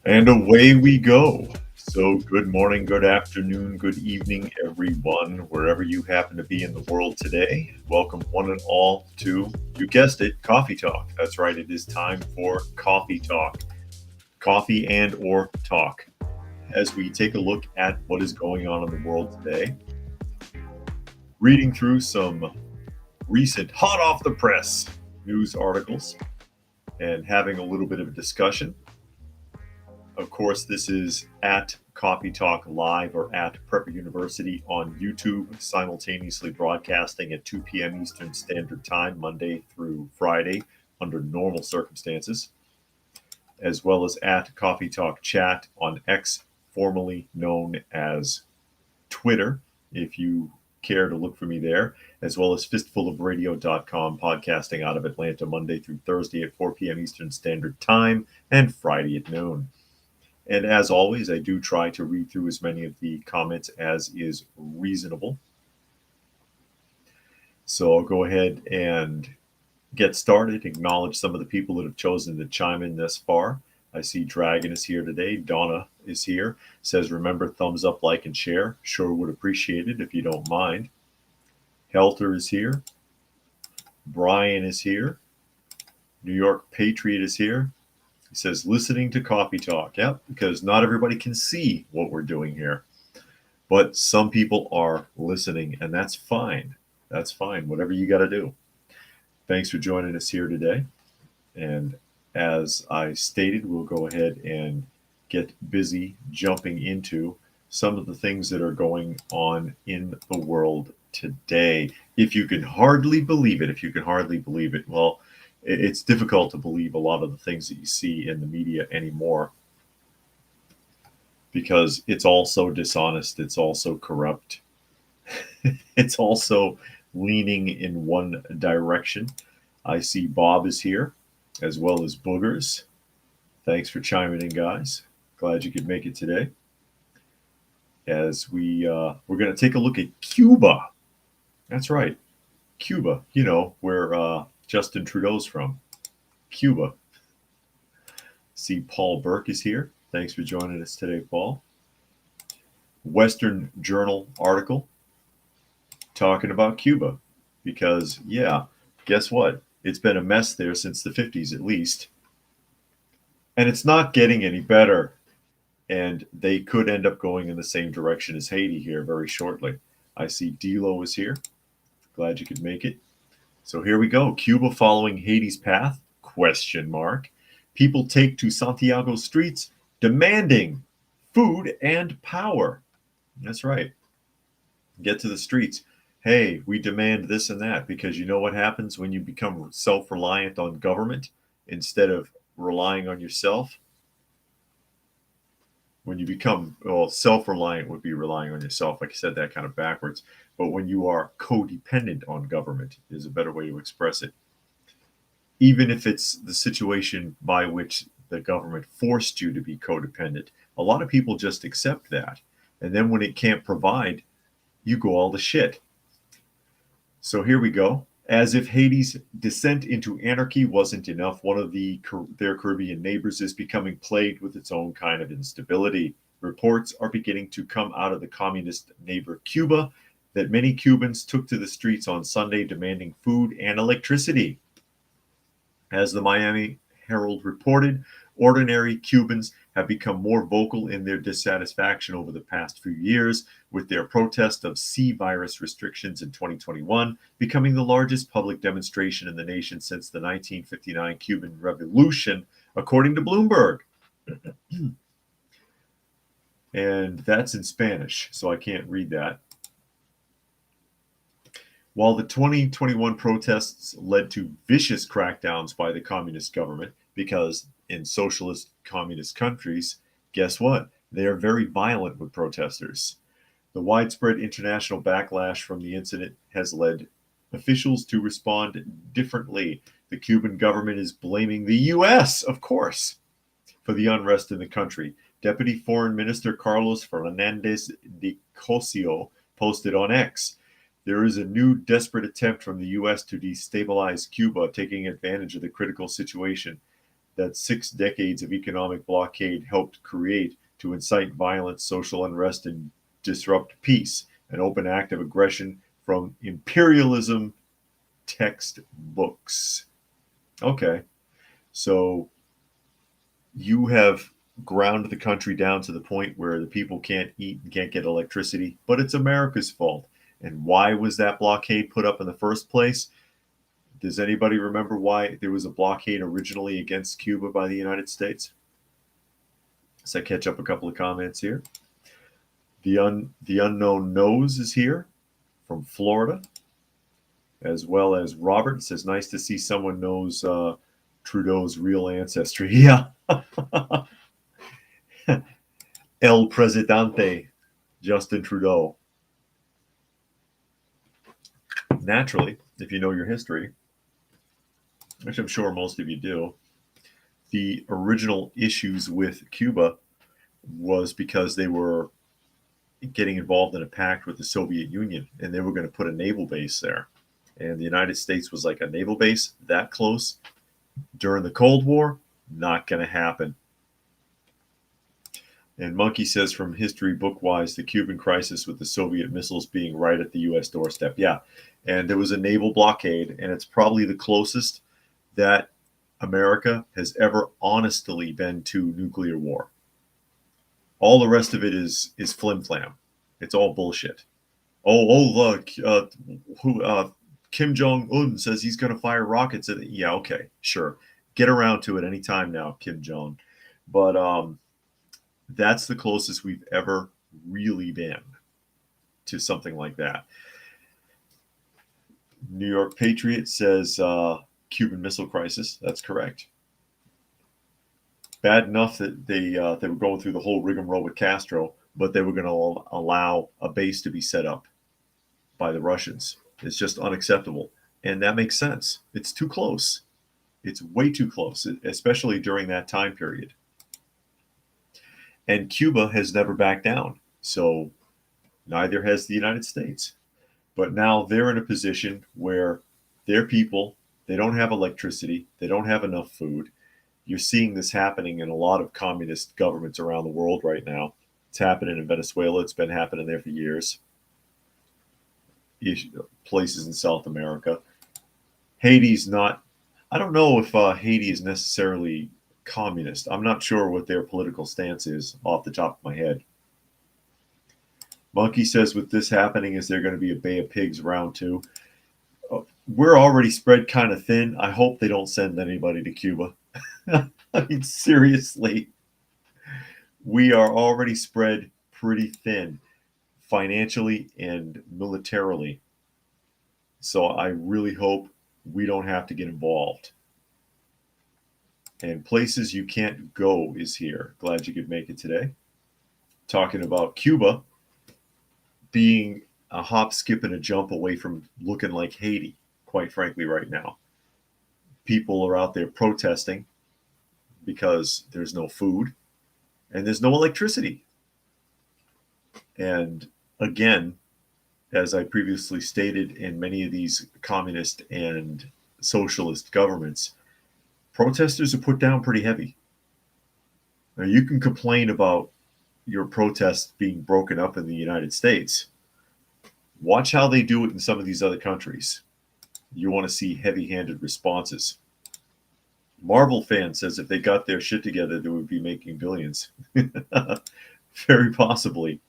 And away we go. So, good morning, good afternoon, good evening, everyone, wherever you happen to be in the world today. Welcome, one and all, to, you guessed it, Coffee Talk. That's right, it is time for Coffee Talk. Coffee and or talk. As we take a look at what is going on in the world today, reading through some recent hot off the press news articles and having a little bit of a discussion. Of course, this is at Coffee Talk Live or at Prepper University on YouTube, simultaneously broadcasting at 2 p.m. Eastern Standard Time, Monday through Friday, under normal circumstances, as well as at Coffee Talk Chat on X, formerly known as Twitter, if you care to look for me there, as well as fistfulofradio.com, podcasting out of Atlanta Monday through Thursday at 4 p.m. Eastern Standard Time and Friday at noon. And as always, I do try to read through as many of the comments as is reasonable. So I'll go ahead and get started, acknowledge some of the people that have chosen to chime in thus far. I see Dragon is here today. Donna is here. Says, remember, thumbs up, like, and share. Sure would appreciate it if you don't mind. Helter is here. Brian is here. New York Patriot is here. He says, listening to Coffee Talk. Yep, because not everybody can see what we're doing here. But some people are listening, and that's fine. That's fine. Whatever you got to do. Thanks for joining us here today. And as I stated, we'll go ahead and get busy jumping into some of the things that are going on in the world today. If you can hardly believe it, well, it's difficult to believe a lot of the things that you see in the media anymore because it's also dishonest, it's also corrupt, it's also leaning in one direction. I see Bob is here, as well as Boogers. Thanks for chiming in, guys. Glad you could make it today. As we're going to take a look at Cuba. That's right, Cuba. You know where Justin Trudeau's from. Cuba. See, Paul Burke is here. Thanks for joining us today, Paul. Western Journal article talking about Cuba. Because, yeah, guess what? It's been a mess there since the 50s at least. And it's not getting any better. And they could end up going in the same direction as Haiti here very shortly. I see Dilo is here. Glad you could make it. So here we go. Cuba following Haiti's path? Question mark. People take to Santiago streets demanding food and power. That's right. Get to the streets. Hey, we demand this and that, because you know what happens when you become self-reliant on government instead of relying on yourself? When you become, well, self-reliant would be relying on yourself. Like I said, that kind of backwards. But when you are codependent on government is a better way to express it. Even if it's the situation by which the government forced you to be codependent, a lot of people just accept that. And then when it can't provide, you go all to shit. So here we go. As if Haiti's descent into anarchy wasn't enough, one of their Caribbean neighbors is becoming plagued with its own kind of instability. Reports are beginning to come out of the communist neighbor Cuba that many Cubans took to the streets on Sunday demanding food and electricity. As the Miami Herald reported, ordinary Cubans have become more vocal in their dissatisfaction over the past few years, with their protest of C virus restrictions in 2021 becoming the largest public demonstration in the nation since the 1959 Cuban Revolution, according to Bloomberg. And that's in Spanish, so I can't read that. While the 2021 protests led to vicious crackdowns by the communist government, because in socialist communist countries, guess what? They are very violent with protesters. The widespread international backlash from the incident has led officials to respond differently. The Cuban government is blaming the U.S., of course, for the unrest in the country. Deputy Foreign Minister Carlos Fernandez de Cosio posted on X, there is a new desperate attempt from the U.S. to destabilize Cuba, taking advantage of the critical situation. that 6 decades of economic blockade helped create to incite violence, social unrest, and disrupt peace, an open act of aggression from imperialism textbooks. Okay, so you have ground the country down to the point where the people can't eat and can't get electricity, but it's America's fault. And why was that blockade put up in the first place? Does anybody remember why there was a blockade originally against Cuba by the United States? Let's catch up a couple of comments here. The unknown nose is here from Florida, as well as Robert says, nice to see someone knows Trudeau's real ancestry. Yeah. El Presidente, Justin Trudeau. Naturally, if you know your history, which I'm sure most of you do, the original issues with Cuba was because they were getting involved in a pact with the Soviet Union, and they were going to put a naval base there. And the United States was like, a naval base that close during the Cold War? Not going to happen. And Monkey says, from history book-wise, the Cuban crisis with the Soviet missiles being right at the U.S. doorstep. Yeah, and there was a naval blockade, and it's probably the closest that America has ever honestly been to nuclear war. All the rest of it is flim-flam. It's all bullshit. Look, Kim Jong-un says he's going to fire rockets at it. Yeah, okay, sure. Get around to it anytime now, Kim Jong. But that's the closest we've ever really been to something like that. New York Patriot says Cuban Missile Crisis. That's correct. Bad enough that they were going through the whole rigmarole with Castro, but they were going to allow a base to be set up by the Russians. It's just unacceptable. And that makes sense. It's too close. It's way too close, especially during that time period. And Cuba has never backed down. So neither has the United States. But now they're in a position where their people, they don't have electricity. They don't have enough food. You're seeing this happening in a lot of communist governments around the world right now. It's happening in Venezuela. It's been happening there for years. Places in South America. Haiti's not, I don't know if Haiti is necessarily communist. I'm not sure what their political stance is off the top of my head. Monkey says with this happening, is there going to be a Bay of Pigs round 2? We're already spread kind of thin. I hope they don't send anybody to Cuba. I mean, seriously. We are already spread pretty thin financially and militarily. So I really hope we don't have to get involved. And places you can't go is here. Glad you could make it today. Talking about Cuba being a hop, skip, and a jump away from looking like Haiti, quite frankly, right now. People are out there protesting because there's no food and there's no electricity. And again, as I previously stated, in many of these communist and socialist governments, protesters are put down pretty heavy. Now, you can complain about your protests being broken up in the United States. Watch how they do it in some of these other countries. You want to see heavy-handed responses. Marvel fan says if they got their shit together, they would be making billions. Very possibly.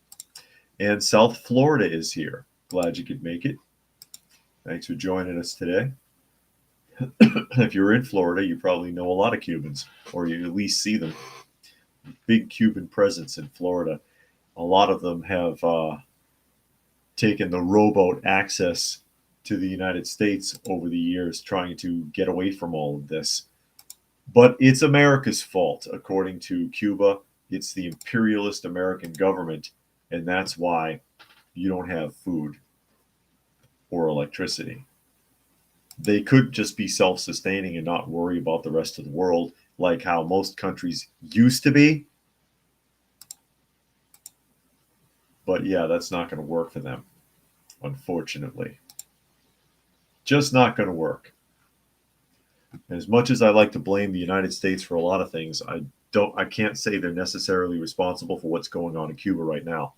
And South Florida is here. Glad you could make it. Thanks for joining us today. If you're in Florida, you probably know a lot of Cubans, or you at least see them. Big Cuban presence in Florida. A lot of them have taken the rowboat access to the United States over the years, trying to get away from all of this. But it's America's fault, according to Cuba. It's the imperialist American government, and that's why you don't have food or electricity. They could just be self-sustaining and not worry about the rest of the world, like how most countries used to be. But yeah, that's not going to work for them, unfortunately. Just not going to work. As much as I like to blame the United States for a lot of things, I can't say they're necessarily responsible for what's going on in Cuba right now.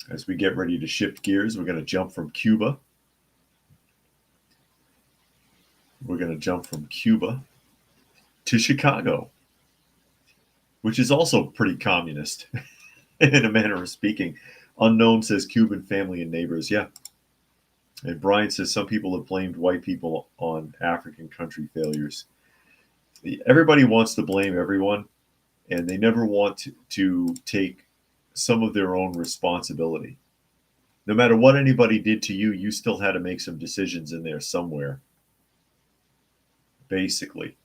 As we get ready to shift gears, we're going to jump from Cuba. We're going to jump from Cuba to Chicago, which is also pretty communist in a manner of speaking. Unknown says Cuban family and neighbors. Yeah. And Brian says some people have blamed white people on African country failures. Everybody wants to blame everyone, and they never want to take some of their own responsibility. No matter what anybody did to you, you still had to make some decisions in there somewhere. Basically,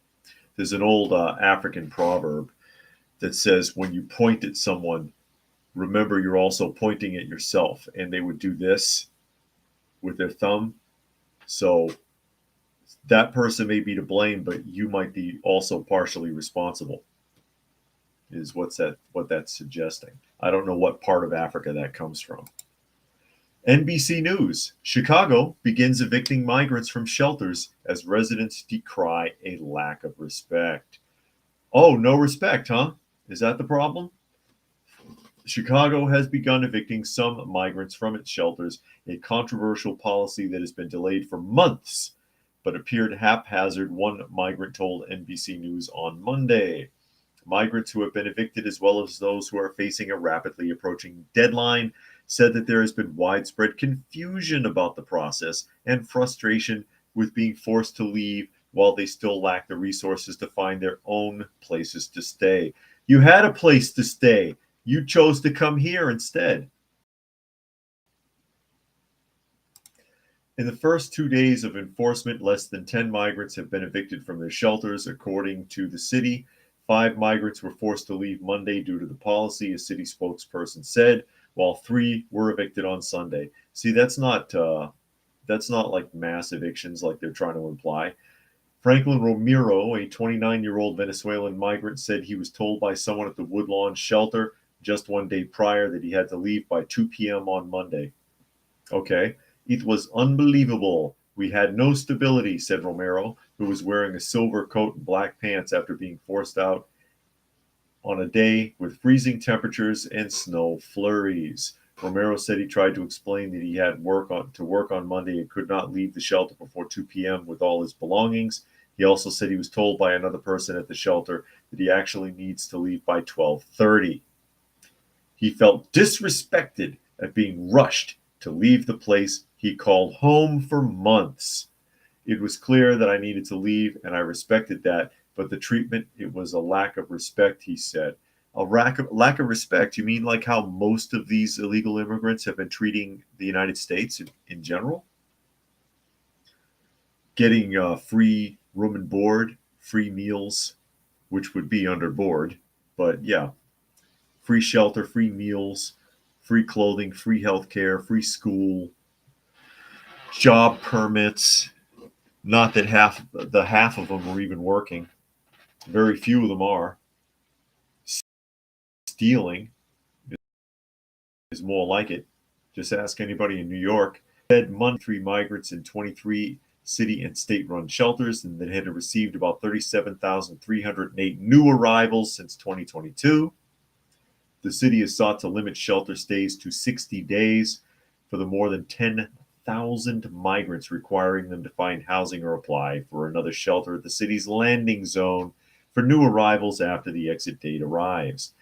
there's an old African proverb that says, when you point at someone, remember you're also pointing at yourself. And they would do this with their thumb. So that person may be to blame, but you might be also partially responsible, is what that's suggesting. I don't know what part of Africa that comes from. NBC News, Chicago begins evicting migrants from shelters as residents decry a lack of respect. Oh, no respect, huh? Is that the problem? Chicago has begun evicting some migrants from its shelters, a controversial policy that has been delayed for months, but appeared haphazard, one migrant told NBC News on Monday. Migrants who have been evicted, as well as those who are facing a rapidly approaching deadline, said that there has been widespread confusion about the process and frustration with being forced to leave while they still lack the resources to find their own places to stay. You had a place to stay. You chose to come here instead. In the first 2 days of enforcement, less than 10 migrants have been evicted from their shelters, according to the city. 5 migrants were forced to leave Monday due to the policy, a city spokesperson said, while 3 were evicted on Sunday. See, that's not like mass evictions like they're trying to imply. Franklin Romero, a 29-year-old Venezuelan migrant, said he was told by someone at the Woodlawn shelter just 1 day prior that he had to leave by 2 p.m. on Monday. Okay, it was unbelievable. We had no stability, said Romero, who was wearing a silver coat and black pants after being forced out on a day with freezing temperatures and snow flurries. Romero said he tried to explain that he had to work on Monday and could not leave the shelter before 2 p.m. with all his belongings. He also said he was told by another person at the shelter that he actually needs to leave by 12:30. He felt disrespected at being rushed to leave the place he called home for months. It was clear that I needed to leave, and I respected that, but the treatment, it was a lack of respect, he said. A lack of respect? You mean like how most of these illegal immigrants have been treating the United States in general? Getting free room and board, free meals, which would be under board, but yeah, free shelter, free meals, free clothing, free health care, free school, job permits. Not that half of them are even working. Very few of them are. Stealing is more like it. Just ask anybody in New York. Fed Monday 3 migrants in 23 city and state-run shelters, and that had received about 37,308 new arrivals since 2022. The city has sought to limit shelter stays to 60 days for the more than 10,000 migrants, requiring them to find housing or apply for another shelter at the city's landing zone for new arrivals after the exit date arrives.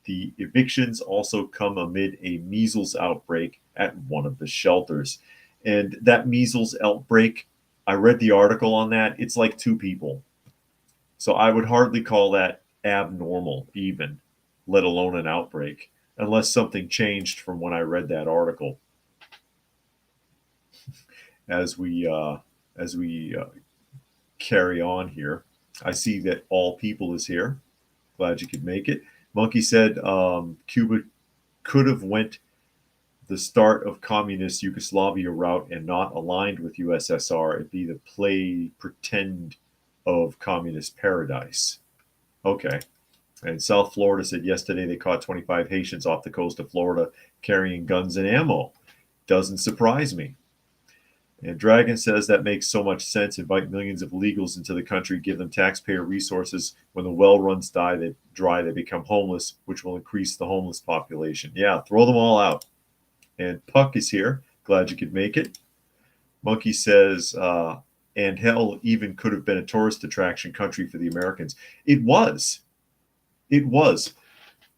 The evictions also come amid a measles outbreak at one of the shelters. And that measles outbreak, I read the article on that. It's like 2 people. So I would hardly call that abnormal even, let alone an outbreak, unless something changed from when I read that article. As we carry on here, I see that All People is here. Glad you could make it. Monkey said Cuba could have went the start of communist Yugoslavia route and not aligned with USSR and be the pretend of communist paradise. Okay. And South Florida said yesterday they caught 25 Haitians off the coast of Florida carrying guns and ammo. Doesn't surprise me. And Dragon says that makes so much sense. Invite millions of illegals into the country, give them taxpayer resources. When the well runs dry, they become homeless, which will increase the homeless population. Yeah, throw them all out. And Puck is here. Glad you could make it. Monkey says, and hell even could have been a tourist attraction country for the Americans. It was. It was.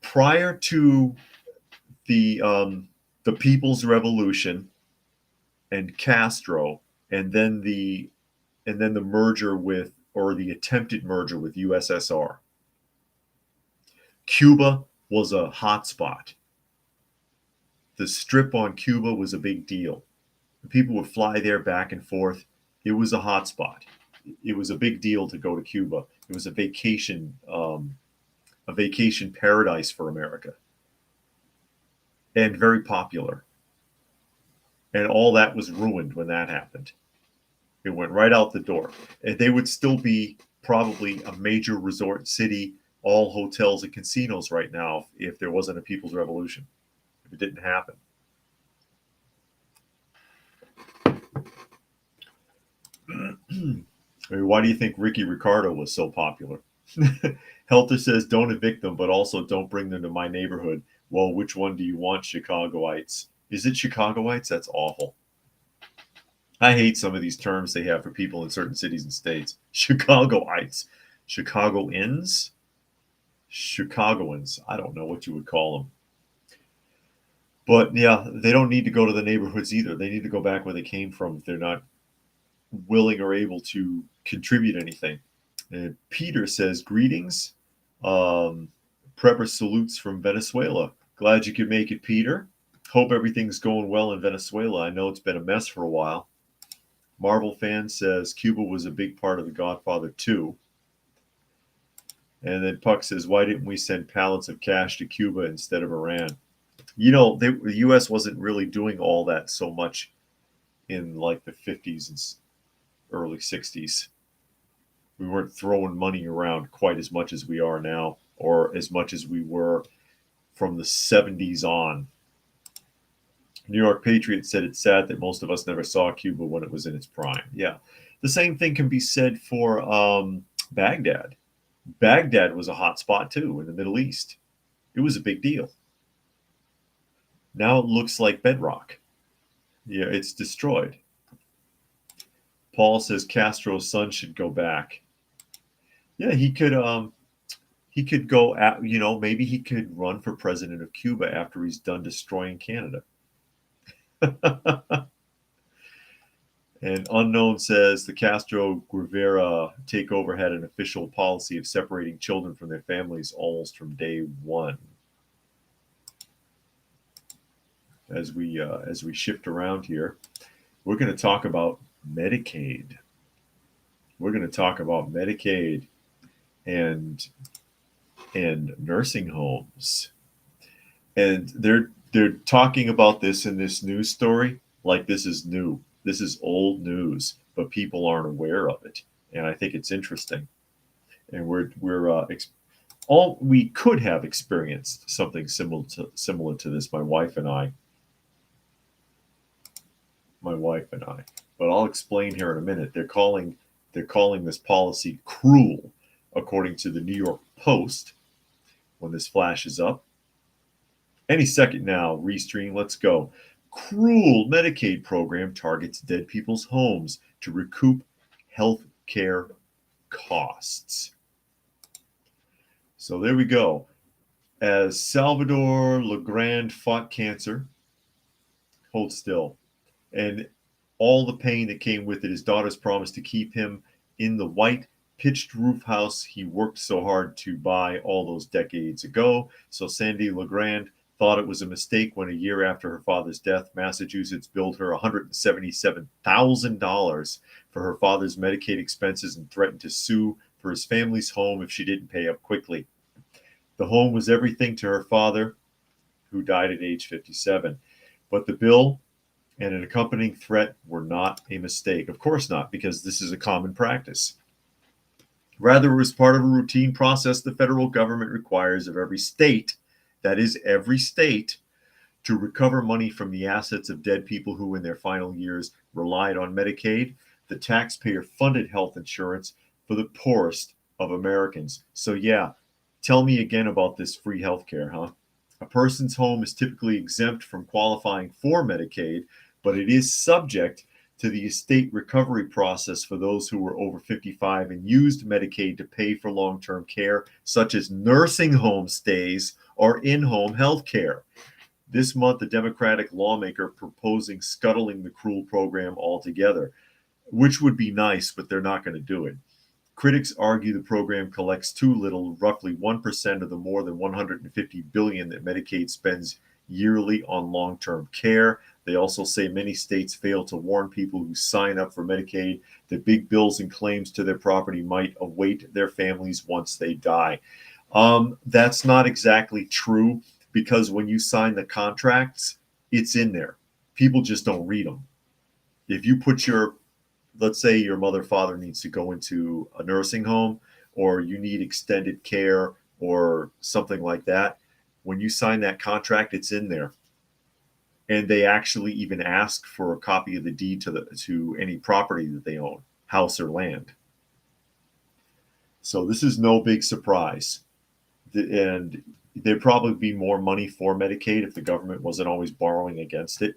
Prior to the People's Revolution and Castro, and then the merger with, or the attempted merger with USSR, Cuba was a hotspot. The strip on Cuba was a big deal. People would fly there back and forth. It was a hotspot. It was a big deal to go to Cuba. It was a vacation paradise for America, and very popular. And all that was ruined when that happened. It went right out the door. And they would still be probably a major resort city, all hotels and casinos right now, if there wasn't a People's Revolution, if it didn't happen. I mean, why do you think Ricky Ricardo was so popular? Helter says, don't evict them, but also don't bring them to my neighborhood. Well, which one do you want, Chicagoites? Is it Chicagoites? That's awful. I hate some of these terms they have for people in certain cities and states. Chicagoites. Chicagoans? Chicagoans. I don't know what you would call them. But yeah, they don't need to go to the neighborhoods either. They need to go back where they came from if they're not willing or able to contribute anything. And Peter says, greetings. Prepper salutes from Venezuela. Glad you could make it, Peter. Hope everything's going well in Venezuela. I know it's been a mess for a while. Marvel fan says Cuba was a big part of The Godfather 2. And then Puck says, why didn't we send pallets of cash to Cuba instead of Iran? You know, the U.S. wasn't really doing all that so much in like the 50s and early 60s. We weren't throwing money around quite as much as we are now, or as much as we were from the 70s on. New York Patriot said it's sad that most of us never saw Cuba when it was in its prime. Yeah. The same thing can be said for Baghdad. Baghdad was a hot spot too in the Middle East. It was a big deal. Now it looks like bedrock. Yeah, it's destroyed. Paul says Castro's son should go back. Yeah, he could go at, maybe he could run for president of Cuba after he's done destroying Canada. And Unknown says the Castro-Guevara takeover had an official policy of separating children from their families almost from day one. As we shift around here, we're going to talk about Medicaid. We're going to talk about Medicaid and nursing homes. And they're talking about this in this news story like this is new. This is old news, but people aren't aware of it. And I think it's interesting. And we could have experienced something similar to this, my wife and I. But I'll explain here in a minute. They're calling this policy cruel, according to the New York Post, when this flashes up. Any second now, Restream, let's go. Cruel Medicaid program targets dead people's homes to recoup health care costs. So there we go. As Salvador Legrand fought cancer, hold still, and all the pain that came with it, his daughters promised to keep him in the white pitched roof house he worked so hard to buy all those decades ago. So Sandy Legrand thought it was a mistake when a year after her father's death, Massachusetts billed her $177,000 for her father's Medicaid expenses and threatened to sue for his family's home if she didn't pay up quickly. The home was everything to her father, who died at age 57. But the bill and an accompanying threat were not a mistake. Of course not, because this is a common practice. Rather, it was part of a routine process the federal government requires of every state, that is, every state, to recover money from the assets of dead people who, in their final years, relied on Medicaid, the taxpayer-funded health insurance for the poorest of Americans. So yeah, tell me again about this free healthcare, huh? A person's home is typically exempt from qualifying for Medicaid, but it is subject to the estate recovery process for those who were over 55 and used Medicaid to pay for long-term care, such as nursing home stays or in-home health care. This month, a Democratic lawmaker proposing scuttling the cruel program altogether, which would be nice, but they're not going to do it. Critics argue the program collects too little, roughly 1% of the more than $150 billion that Medicaid spends yearly on long-term care. They also say many states fail to warn people who sign up for Medicaid that big bills and claims to their property might await their families once they die. That's not exactly true, because when you sign the contracts, it's in there. People just don't read them. If you put let's say your mother or father needs to go into a nursing home, or you need extended care or something like that, when you sign that contract, it's in there. And they actually even ask for a copy of the deed to any property that they own, house or land. So this is no big surprise. And there'd probably be more money for Medicaid if the government wasn't always borrowing against it.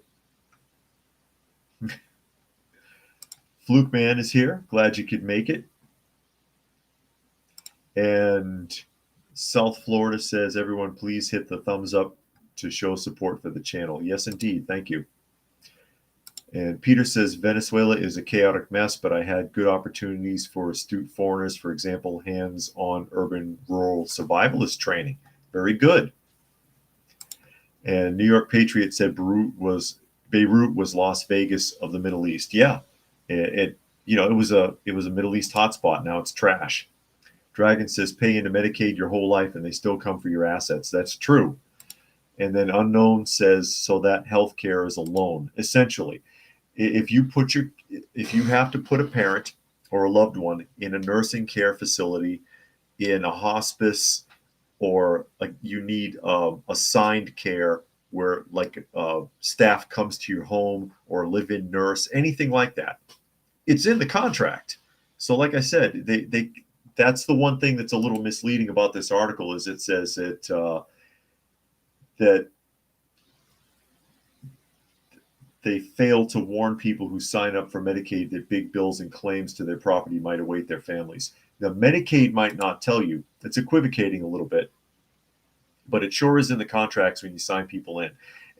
Fluke Man is here. Glad you could make it. And South Florida says, everyone please hit the thumbs up to show support for the channel. Yes, indeed. Thank you. And Peter says, Venezuela is a chaotic mess, but I had good opportunities for astute foreigners, for example, hands-on urban rural survivalist training. Very good. And New York Patriot said Beirut was Las Vegas of the Middle East. Yeah, it was a Middle East hotspot. Now it's trash. Dragon says, pay into Medicaid your whole life and they still come for your assets. That's true. And then Unknown says, so that healthcare is a loan, essentially. If you have to put a parent or a loved one in a nursing care facility, in a hospice, or like you need assigned care where like staff comes to your home, or a live-in nurse, anything like that, it's in the contract. So like I said, that's the one thing that's a little misleading about this article, is it says that they fail to warn people who sign up for Medicaid that big bills and claims to their property might await their families. Now, Medicaid might not tell you. It's equivocating a little bit, but it sure is in the contracts when you sign people in.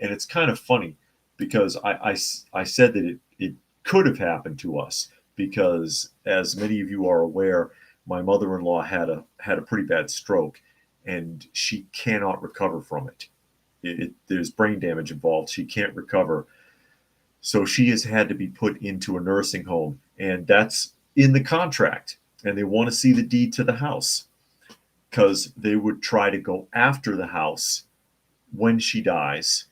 And it's kind of funny, because I said that it could have happened to us, because as many of you are aware, my mother-in-law had a pretty bad stroke, and she cannot recover from it. There's brain damage involved. She can't recover. So she has had to be put into a nursing home, and that's in the contract. And they want to see the deed to the house, because they would try to go after the house when she dies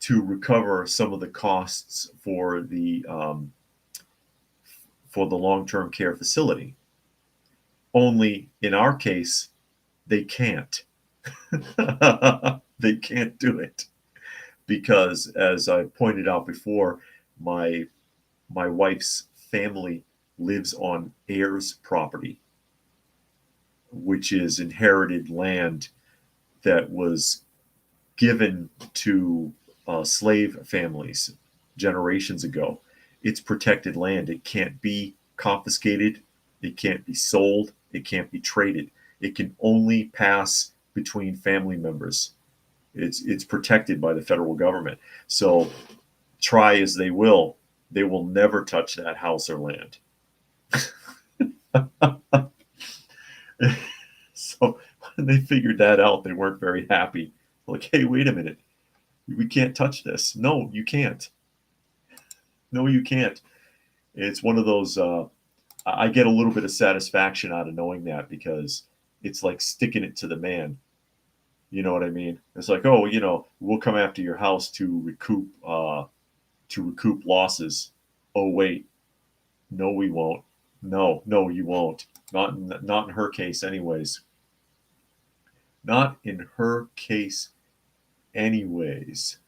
to recover some of the costs for the long-term care facility. Only in our case, they can't. They can't do it, because, as I pointed out before, my wife's family lives on heirs property, which is inherited land that was given to slave families generations ago. It's protected land. It can't be confiscated. It can't be sold. It can't be traded. It can only pass between family members. It's protected by the federal government. So try as they will never touch that house or land. So when they figured that out, they weren't very happy. Like, hey, wait a minute. We can't touch this. No, you can't. No, you can't. It's one of those, I get a little bit of satisfaction out of knowing that, because it's like sticking it to the man. You know what I mean? It's like, oh, we'll come after your house to recoup losses. Oh, wait. No, we won't. No, you won't. Not in her case anyways. Not in her case anyways.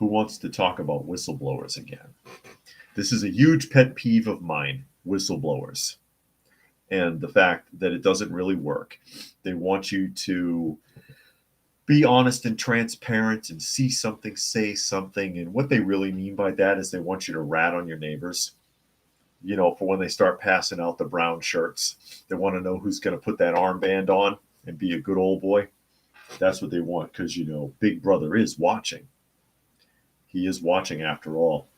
Who wants to talk about whistleblowers again? This is a huge pet peeve of mine, whistleblowers, and the fact that it doesn't really work. They want you to be honest and transparent and see something, say something. And what they really mean by that is they want you to rat on your neighbors, for when they start passing out the brown shirts. They want to know who's going to put that armband on and be a good old boy. That's what they want because, Big Brother is watching. He is watching after all.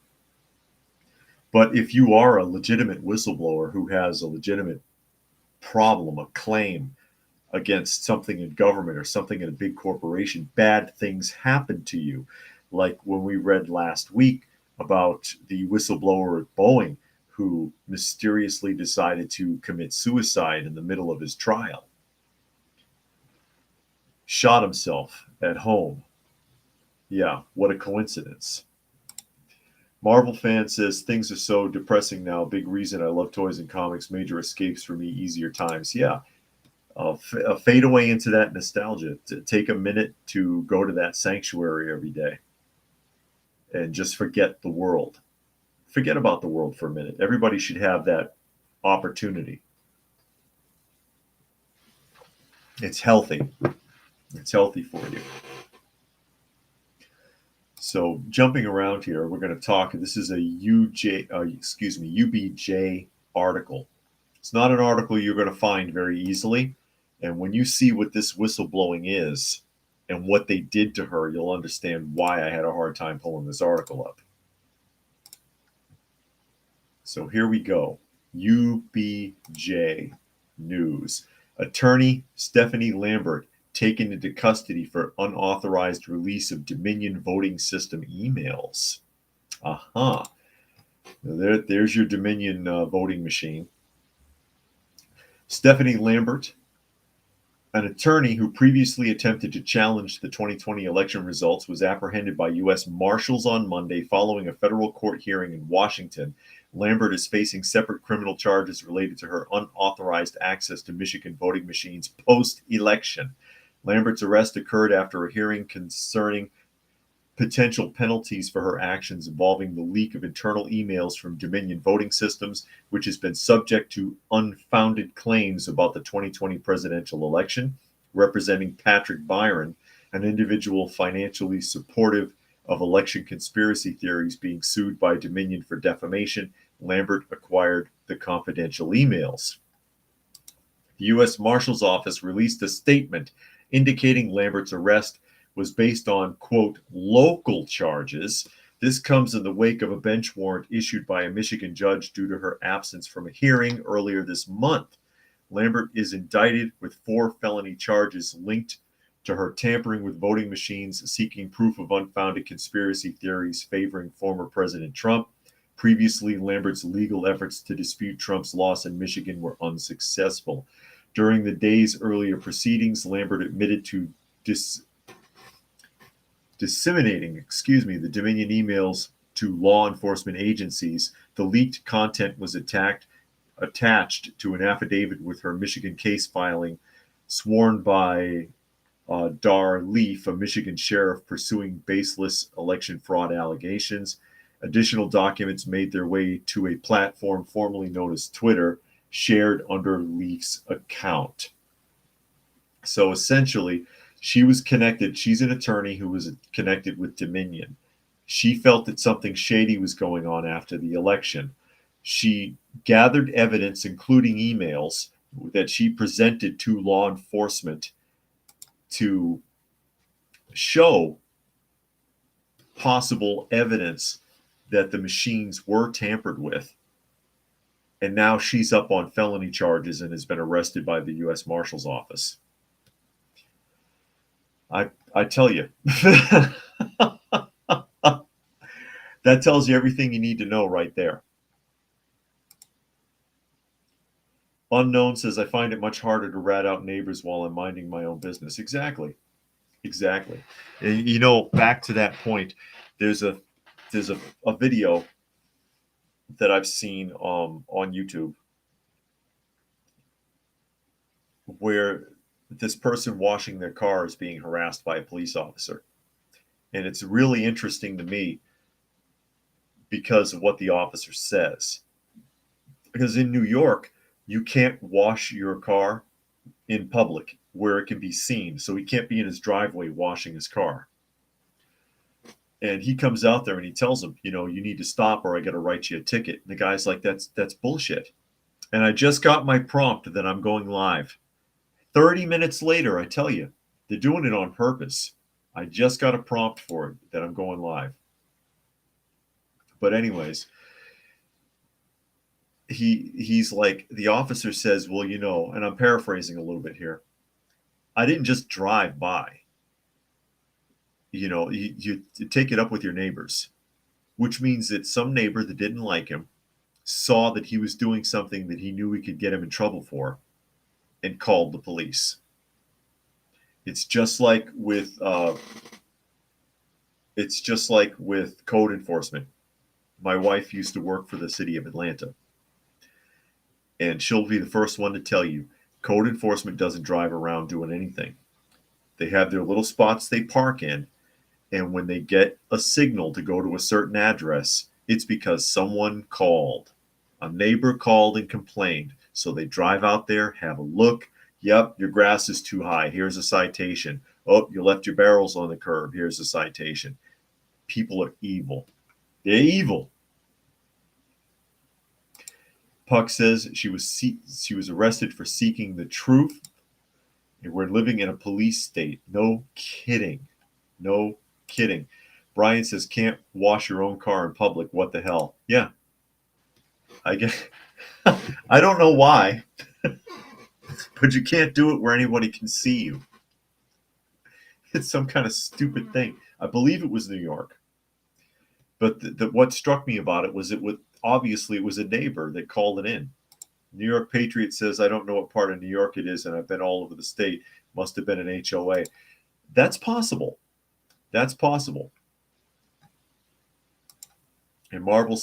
But if you are a legitimate whistleblower who has a legitimate problem, a claim against something in government or something in a big corporation, bad things happen to you. Like when we read last week about the whistleblower at Boeing who mysteriously decided to commit suicide in the middle of his trial. Shot himself at home. Yeah, what a coincidence. Marvel fan says, things are so depressing now. Big reason I love toys and comics. Major escapes for me. Easier times. Yeah. Fade away into that nostalgia. To take a minute to go to that sanctuary every day and just forget the world. Forget about the world for a minute. Everybody should have that opportunity. It's healthy. It's healthy for you. So jumping around here, we're going to talk. This is a UBJ article. It's not an article you're going to find very easily. And when you see what this whistleblowing is and what they did to her, you'll understand why I had a hard time pulling this article up. So here we go. UBJ News. Attorney Stephanie Lambert taken into custody for unauthorized release of Dominion voting system emails. Aha. There's your Dominion voting machine. Stephanie Lambert, an attorney who previously attempted to challenge the 2020 election results, was apprehended by U.S. Marshals on Monday following a federal court hearing in Washington. Lambert is facing separate criminal charges related to her unauthorized access to Michigan voting machines post-election. Lambert's arrest occurred after a hearing concerning potential penalties for her actions involving the leak of internal emails from Dominion voting systems, which has been subject to unfounded claims about the 2020 presidential election. Representing Patrick Byron, an individual financially supportive of election conspiracy theories being sued by Dominion for defamation, Lambert acquired the confidential emails. The U.S. Marshal's Office released a statement indicating Lambert's arrest was based on, quote, local charges. This comes in the wake of a bench warrant issued by a Michigan judge due to her absence from a hearing earlier this month. Lambert is indicted with 4 felony charges linked to her tampering with voting machines, seeking proof of unfounded conspiracy theories favoring former President Trump. Previously, Lambert's legal efforts to dispute Trump's loss in Michigan were unsuccessful. During the day's earlier proceedings, Lambert admitted to disseminating the Dominion emails to law enforcement agencies. The leaked content was attached to an affidavit with her Michigan case filing, sworn by Dar Leaf, a Michigan sheriff pursuing baseless election fraud allegations. Additional documents made their way to a platform formerly known as Twitter, shared under Leaf's account. So essentially, she was connected. She's an attorney who was connected with Dominion. She felt that something shady was going on after the election. She gathered evidence, including emails, that she presented to law enforcement to show possible evidence that the machines were tampered with. And now she's up on felony charges and has been arrested by the U.S. Marshal's Office. I tell you, that tells you everything you need to know right there. Unknown says, I find it much harder to rat out neighbors while I'm minding my own business. Exactly. And, back to that point, there's a video that I've seen on YouTube where this person washing their car is being harassed by a police officer. And it's really interesting to me because of what the officer says. Because in New York, you can't wash your car in public where it can be seen. So he can't be in his driveway washing his car. And he comes out there and he tells him, you know, you need to stop or I got to write you a ticket. And the guy's like, that's bullshit. And I just got my prompt that I'm going live. 30 minutes later, I tell you, they're doing it on purpose. I just got a prompt for it that I'm going live. But anyways, he's like, the officer says, well, you know, and I'm paraphrasing a little bit here. I didn't just drive by. You know, you take it up with your neighbors, which means that some neighbor that didn't like him saw that he was doing something that he knew he could get him in trouble for and called the police. It's just like with code enforcement. My wife used to work for the city of Atlanta, and she'll be the first one to tell you code enforcement doesn't drive around doing anything. They have their little spots they park in, and when they get a signal to go to a certain address, it's because someone called. A neighbor called and complained. So they drive out there, have a look. Yep, your grass is too high. Here's a citation. Oh, you left your barrels on the curb. Here's a citation. People are evil. They're evil. Puck says she was arrested for seeking the truth. And we're living in a police state. No kidding. No kidding. Brian says, can't wash your own car in public. What the hell? Yeah. I guess I don't know why, but you can't do it where anybody can see you. It's some kind of stupid thing. I believe it was New York. But what struck me about it was obviously it was a neighbor that called it in. New York Patriot says, I don't know what part of New York it is, and I've been all over the state. Must have been an HOA. That's possible. That's possible. And Marvel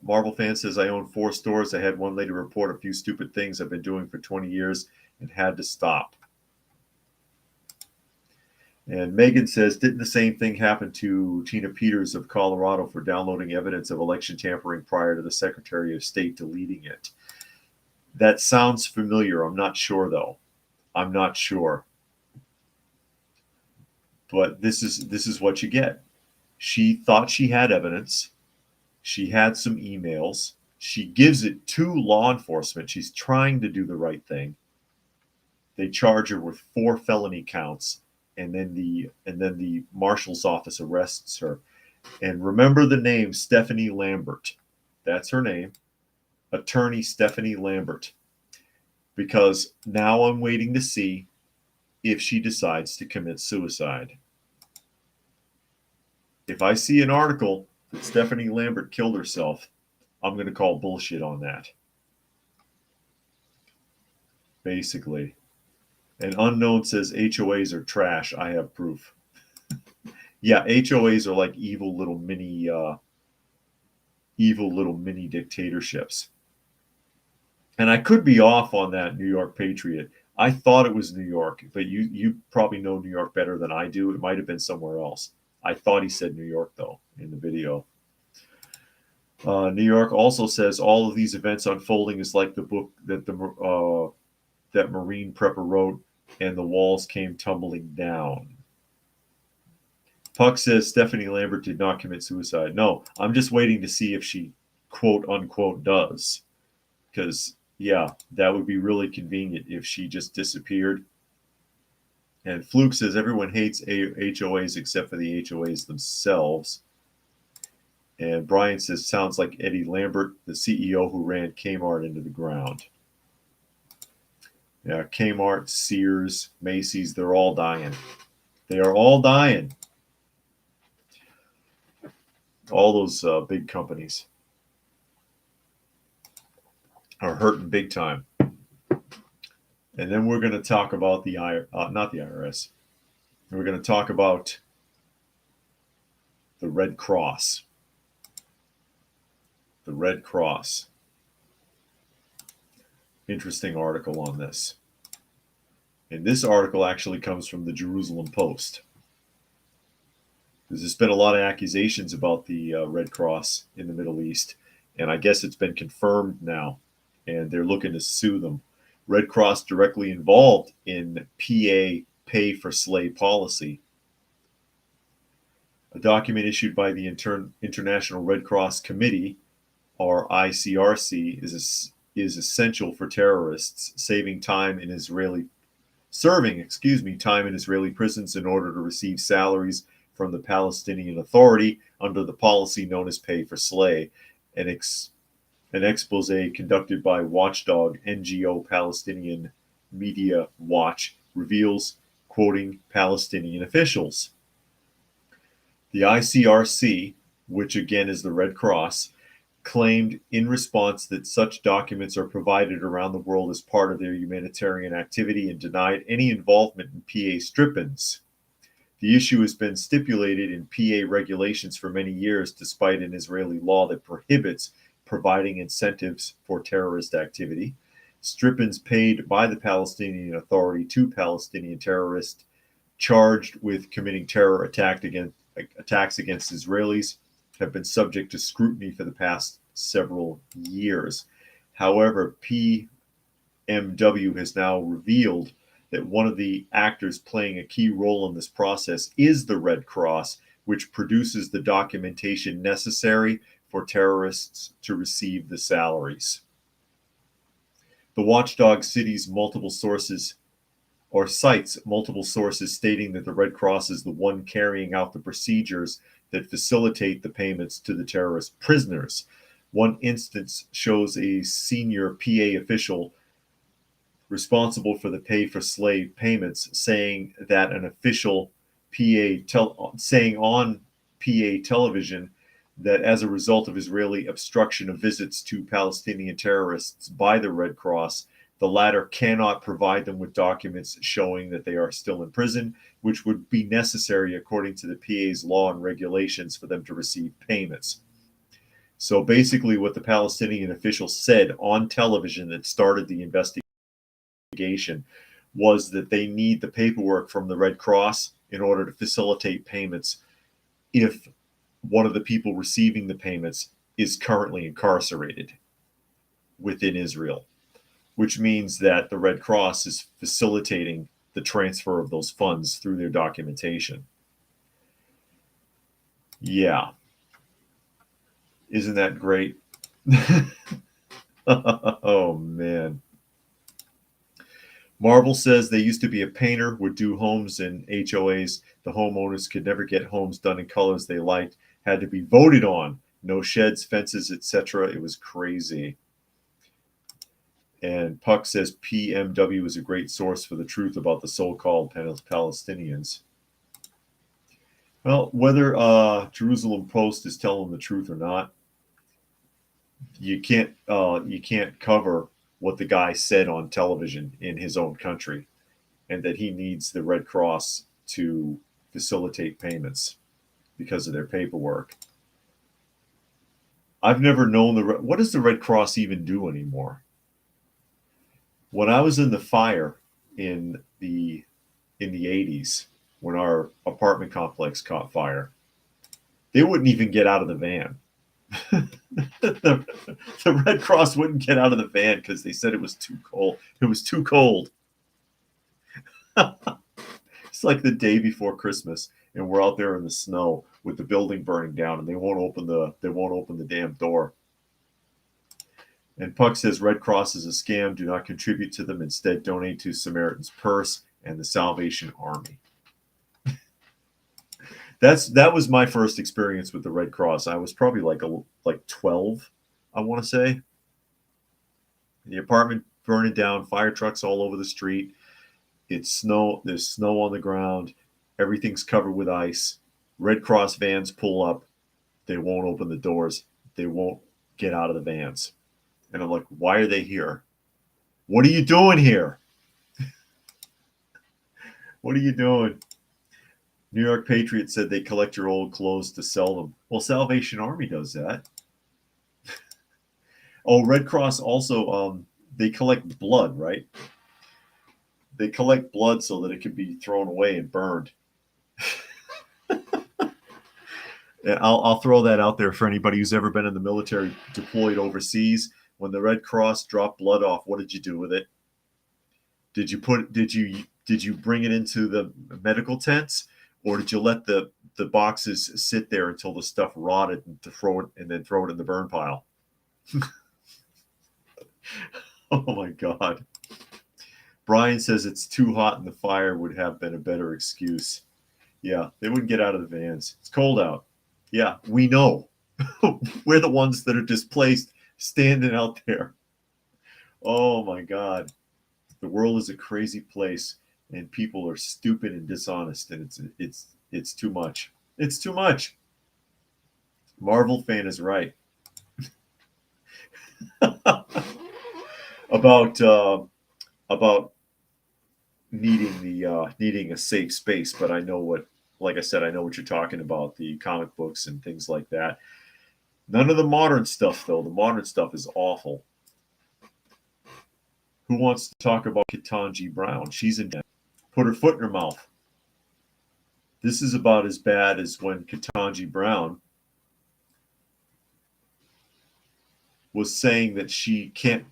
Marvel fan says, I own 4 stores. I had one lady report a few stupid things I've been doing for 20 years and had to stop. And Megan says, didn't the same thing happen to Tina Peters of Colorado for downloading evidence of election tampering prior to the Secretary of State deleting it? That sounds familiar. I'm not sure, though. I'm not sure. But this is what you get. She thought she had evidence. She had some emails. She gives it to law enforcement. She's trying to do the right thing. They charge her with 4 felony counts, and then the marshal's office arrests her. And remember the name Stephanie Lambert. That's her name. Attorney Stephanie Lambert. Because now I'm waiting to see if she decides to commit suicide. If I see an article that Stephanie Lambert killed herself, I'm going to call bullshit on that. Basically. And Unknown says HOAs are trash. I have proof. Yeah, HOAs are like evil little mini dictatorships. And I could be off on that New York Patriot. I thought it was New York, but you probably know New York better than I do. It might have been somewhere else. I thought he said New York, though, in the video. New York also says all of these events unfolding is like the book that that Marine prepper wrote, and the walls came tumbling down. Puck says Stephanie Lambert did not commit suicide. No, I'm just waiting to see if she, quote unquote, does. Because, yeah, that would be really convenient if she just disappeared. And Fluke says everyone hates HOAs except for the HOAs themselves. And Brian says, sounds like Eddie Lambert, the CEO who ran Kmart into the ground. Yeah, Kmart, Sears, Macy's, they're all dying. They are all dying. All those big companies are hurting big time. And then we're going to talk about not the IRS. We're going to talk about the Red Cross. The Red Cross. Interesting article on this. And this article actually comes from the Jerusalem Post. There's been a lot of accusations about the Red Cross in the Middle East, and I guess it's been confirmed now, and they're looking to sue them. Red Cross directly involved in PA pay for slay policy. A document issued by the International Red Cross Committee, or ICRC, is essential for terrorists, serving time in Israeli prisons in order to receive salaries from the Palestinian Authority under the policy known as pay for slay. An expose conducted by watchdog NGO Palestinian Media Watch reveals, quoting Palestinian officials, the ICRC, which again is the Red Cross, claimed in response that such documents are provided around the world as part of their humanitarian activity and denied any involvement in PA strip-ins. The issue has been stipulated in PA regulations for many years, despite an Israeli law that prohibits providing incentives for terrorist activity. Strip-ins paid by the Palestinian Authority to Palestinian terrorists charged with committing terror attacks against Israelis have been subject to scrutiny for the past several years. However, PMW has now revealed that one of the actors playing a key role in this process is the Red Cross, which produces the documentation necessary for terrorists to receive the salaries. The watchdog cites multiple sources stating that the Red Cross is the one carrying out the procedures that facilitate the payments to the terrorist prisoners. One instance shows a senior PA official responsible for the pay for slave payments saying that an official saying on PA television that as a result of Israeli obstruction of visits to Palestinian terrorists by the Red Cross, the latter cannot provide them with documents showing that they are still in prison, which would be necessary according to the PA's law and regulations for them to receive payments. So basically what the Palestinian official said on television that started the investigation was that they need the paperwork from the Red Cross in order to facilitate payments if one of the people receiving the payments is currently incarcerated within Israel, which means that the Red Cross is facilitating the transfer of those funds through their documentation. Yeah. Isn't that great? Oh, man. Marvel says they used to be a painter, would do homes in HOAs. The homeowners could never get homes done in colors they liked, had to be voted on. No sheds, fences, etc. It was crazy. And Puck says PMW is a great source for the truth about the so-called Palestinians. Well, whether Jerusalem Post is telling the truth or not, you can't cover what the guy said on television in his own country, and that he needs the Red Cross to facilitate payments because of their paperwork. I've never known what does the Red Cross even do anymore? When I was in the fire in the 80s, when our apartment complex caught fire, they wouldn't even get out of the van. the Red Cross wouldn't get out of the van because they said it was too cold. It was too cold. It's like the day before Christmas, and we're out there in the snow with the building burning down, and they won't open the damn door. And Puck says Red Cross is a scam. Do not contribute to them. Instead, donate to Samaritan's Purse and the Salvation Army. That was my first experience with the Red Cross. I was probably like 12, I want to say. The apartment burning down, fire trucks all over the street. It's snow. There's snow on the ground. Everything's covered with ice. Red Cross vans pull up. They won't open the doors. They won't get out of the vans. And I'm like, why are they here? What are you doing here? What are you doing? New York Patriot said they collect your old clothes to sell them. Well, Salvation Army does that. Oh, Red Cross also, they collect blood, right? They collect blood so that it can be thrown away and burned. I'll throw that out there for anybody who's ever been in the military deployed overseas. When the Red Cross dropped blood off, what did you do with it? Did you bring it into the medical tents, or did you let the boxes sit there until the stuff rotted and then throw it in the burn pile? Oh my God. Brian says it's too hot and the fire would have been a better excuse. Yeah, they wouldn't get out of the vans. It's cold out. Yeah, we know. We're the ones that are displaced standing out there. Oh my God. The world is a crazy place and people are stupid and dishonest, and it's too much. It's too much. Marvel fan is right. about about needing a safe space, but I know what, like I said, I know what you're talking about, the comic books and things like that. None of the modern stuff, though. The modern stuff is awful. Who wants to talk about Ketanji Brown? She's in debt. Put her foot in her mouth. This is about as bad as when Ketanji Brown was saying that she can't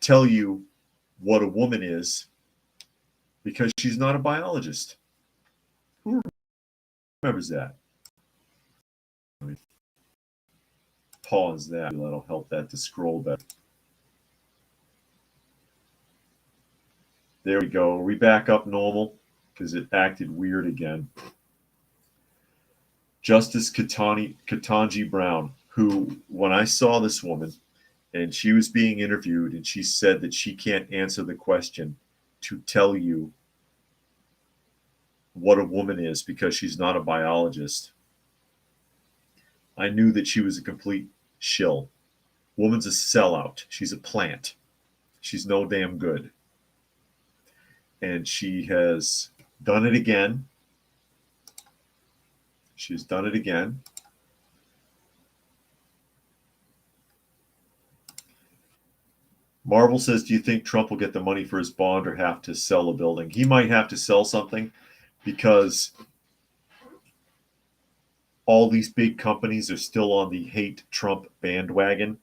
tell you what a woman is because she's not a biologist. Who remembers that? Let me pause that. That'll help that to scroll better. There we go. Are we back up normal? Because it acted weird again. Justice Ketanji Brown, who, when I saw this woman and she was being interviewed and she said that she can't answer the question to tell you what a woman is because she's not a biologist, I knew that she was a complete shill. Woman's a sellout. She's a plant. She's no damn good. And she has done it again. She's done it again. Marvel says, do you think Trump will get the money for his bond or have to sell a building? He might have to sell something because all these big companies are still on the hate Trump bandwagon.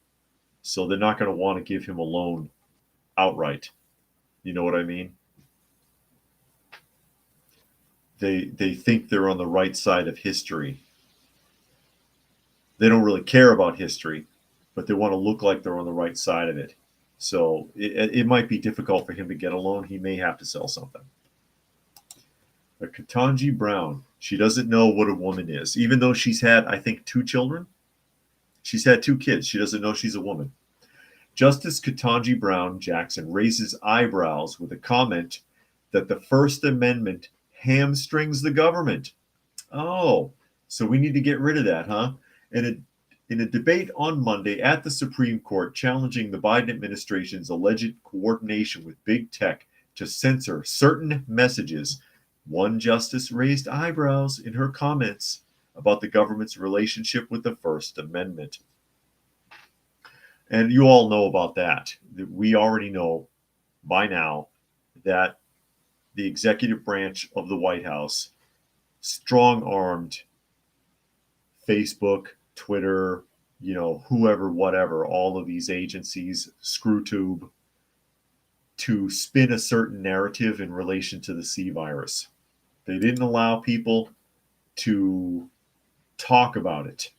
So they're not going to want to give him a loan outright. You know what I mean? They think they're on the right side of history. They don't really care about history, but they want to look like they're on the right side of it. So it might be difficult for him to get a loan. He may have to sell something. But Ketanji Brown, she doesn't know what a woman is, even though she's had, I think, 2 children. She's had 2 kids. She doesn't know she's a woman. Justice Ketanji Brown Jackson raises eyebrows with a comment that the First Amendment hamstrings the government. Oh, so we need to get rid of that, huh? In a debate on Monday at the Supreme Court challenging the Biden administration's alleged coordination with big tech to censor certain messages, one justice raised eyebrows in her comments about the government's relationship with the First Amendment. And you all know about that. We already know by now that the executive branch of the White House strong-armed Facebook, Twitter, whoever, whatever, all of these agencies, ScrewTube, to spin a certain narrative in relation to the C virus. They didn't allow people to talk about it.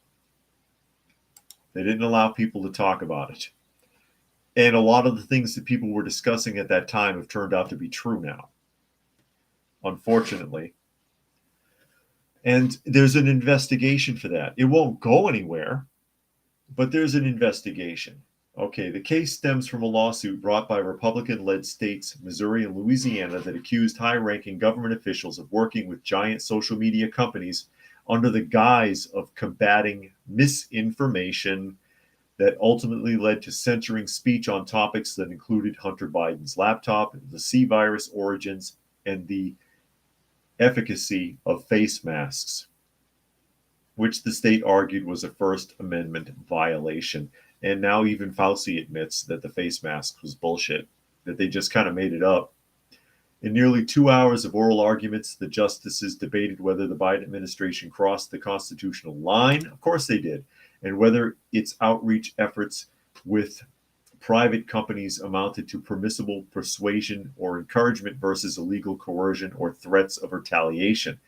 They didn't allow people to talk about it. And a lot of the things that people were discussing at that time have turned out to be true now, unfortunately. And there's an investigation for that. It won't go anywhere, but there's an investigation. Okay, the case stems from a lawsuit brought by Republican-led states, Missouri and Louisiana, that accused high-ranking government officials of working with giant social media companies under the guise of combating misinformation that ultimately led to censoring speech on topics that included Hunter Biden's laptop, the C virus origins, and the efficacy of face masks, which the state argued was a First Amendment violation. And now even Fauci admits that the face mask was bullshit, that they just kind of made it up. In nearly 2 hours of oral arguments, the justices debated whether the Biden administration crossed the constitutional line. Of course they did. And whether its outreach efforts with private companies amounted to permissible persuasion or encouragement versus illegal coercion or threats of retaliation.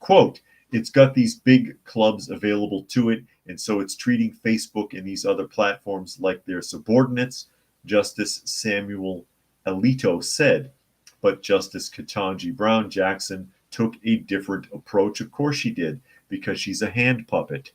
Quote, it's got these big clubs available to it, and so it's treating Facebook and these other platforms like their subordinates, Justice Samuel Alito said. But Justice Ketanji Brown Jackson took a different approach. Of course she did, because she's a hand puppet.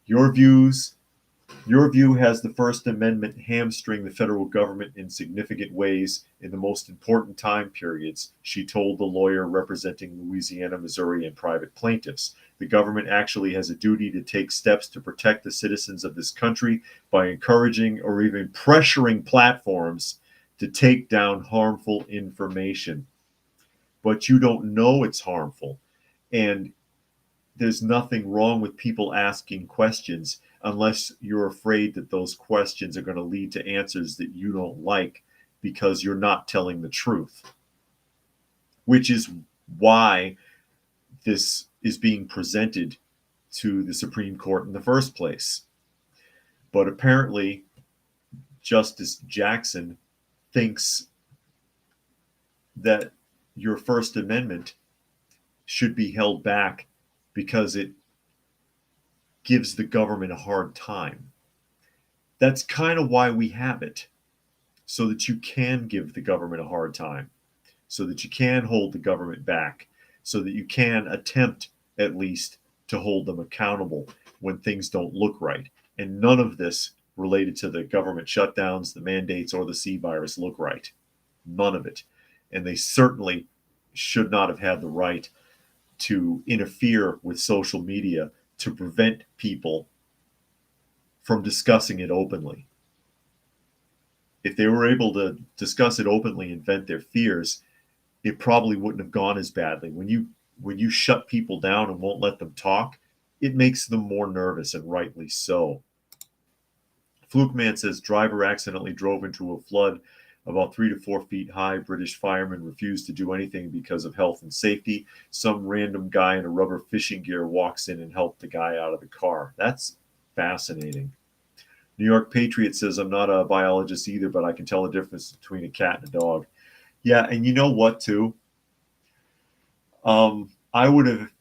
Your view has the First Amendment hamstring the federal government in significant ways in the most important time periods, she told the lawyer representing Louisiana, Missouri, and private plaintiffs. The government actually has a duty to take steps to protect the citizens of this country by encouraging or even pressuring platforms to take down harmful information. But you don't know it's harmful. And there's nothing wrong with people asking questions unless you're afraid that those questions are going to lead to answers that you don't like because you're not telling the truth, which is why this is being presented to the Supreme Court in the first place. But apparently, Justice Jackson thinks that your First Amendment should be held back because it gives the government a hard time. That's kind of why we have it, so that you can give the government a hard time, so that you can hold the government back, so that you can attempt at least to hold them accountable when things don't look right. And none of this related to the government shutdowns, the mandates, or the C virus look right. None of it. And they certainly should not have had the right to interfere with social media to prevent people from discussing it openly. If they were able to discuss it openly and vent their fears, it probably wouldn't have gone as badly. When you shut people down and won't let them talk, it makes them more nervous, and rightly so. Fluke Man says driver accidentally drove into a flood about 3 to 4 feet high. British firemen refused to do anything because of health and safety. Some random guy in a rubber fishing gear walks in and helped the guy out of the car. That's fascinating. New York Patriot says, I'm not a biologist either, but I can tell the difference between a cat and a dog. Yeah, and you know what, too? I would have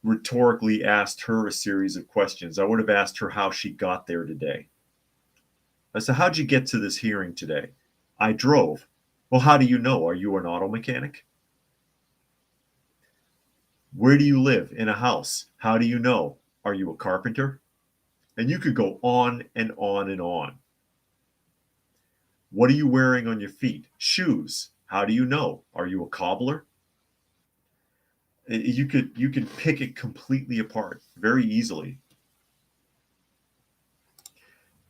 rhetorically asked her a series of questions. I would have asked her how she got there today. I said, how'd you get to this hearing today? I drove. Well, how do you know? Are you an auto mechanic? Where do you live? In a house. How do you know? Are you a carpenter? And you could go on and on and on. What are you wearing on your feet? Shoes. How do you know? Are you a cobbler? You could pick it completely apart very easily.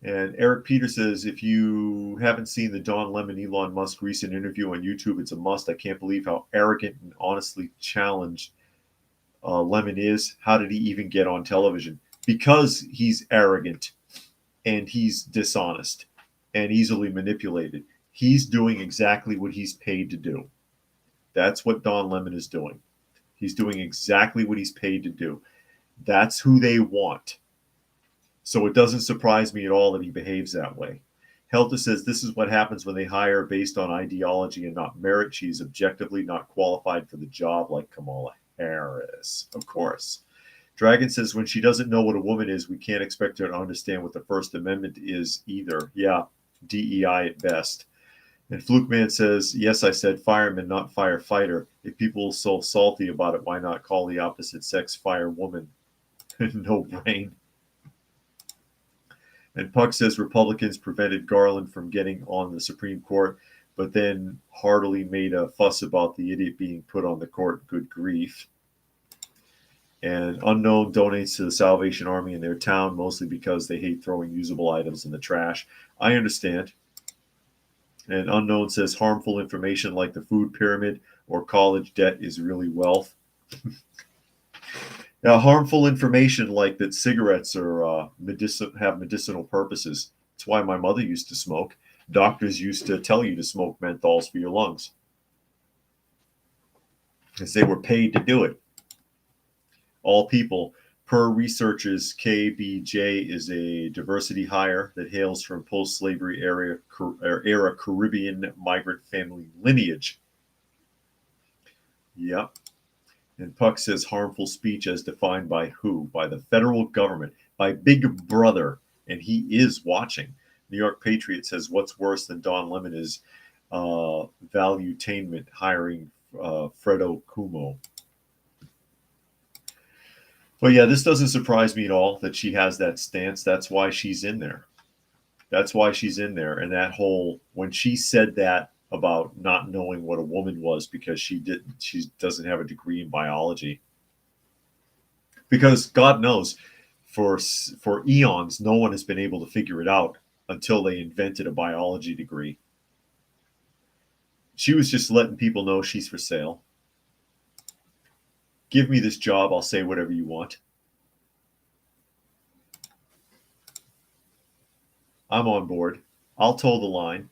And Eric Peter says, if you haven't seen the Don Lemon Elon Musk recent interview on YouTube, it's a must. I can't believe how arrogant and honestly challenged Lemon is. How did he even get on television? Because he's arrogant and he's dishonest and easily manipulated. He's doing exactly what he's paid to do. That's what Don Lemon is doing. He's doing exactly what he's paid to do. That's who they want. So it doesn't surprise me at all that he behaves that way. Helta says this is what happens when they hire based on ideology and not merit. She's objectively not qualified for the job, like Kamala Harris. Of course. Dragon says when she doesn't know what a woman is, we can't expect her to understand what the First Amendment is either. Yeah, DEI at best. And Fluke Man says, yes, I said fireman, not firefighter. If people are so salty about it, why not call the opposite sex firewoman? No brain. And Puck says Republicans prevented Garland from getting on the Supreme Court, but then heartily made a fuss about the idiot being put on the court. Good grief. And Unknown donates to the Salvation Army in their town, mostly because they hate throwing usable items in the trash. I understand. And Unknown says harmful information like the food pyramid or college debt is really wealth. Now, harmful information like that cigarettes are have medicinal purposes. That's why my mother used to smoke. Doctors used to tell you to smoke menthols for your lungs. as they were paid to do it. All people. Per researchers, KBJ is a diversity hire that hails from post-slavery era Caribbean migrant family lineage. Yep. And Puck says harmful speech as defined by who? By the federal government, by Big Brother, and he is watching. New York Patriot says what's worse than Don Lemon is Valuetainment hiring Fredo Cuomo. But yeah, this doesn't surprise me at all that she has that stance. That's why she's in there. That's why she's in there. And that whole, when she said that about not knowing what a woman was because she doesn't have a degree in biology. Because God knows, for eons, no one has been able to figure it out until they invented a biology degree. She was just letting people know she's for sale. Give me this job, I'll say whatever you want. I'm on board. I'll toe the line.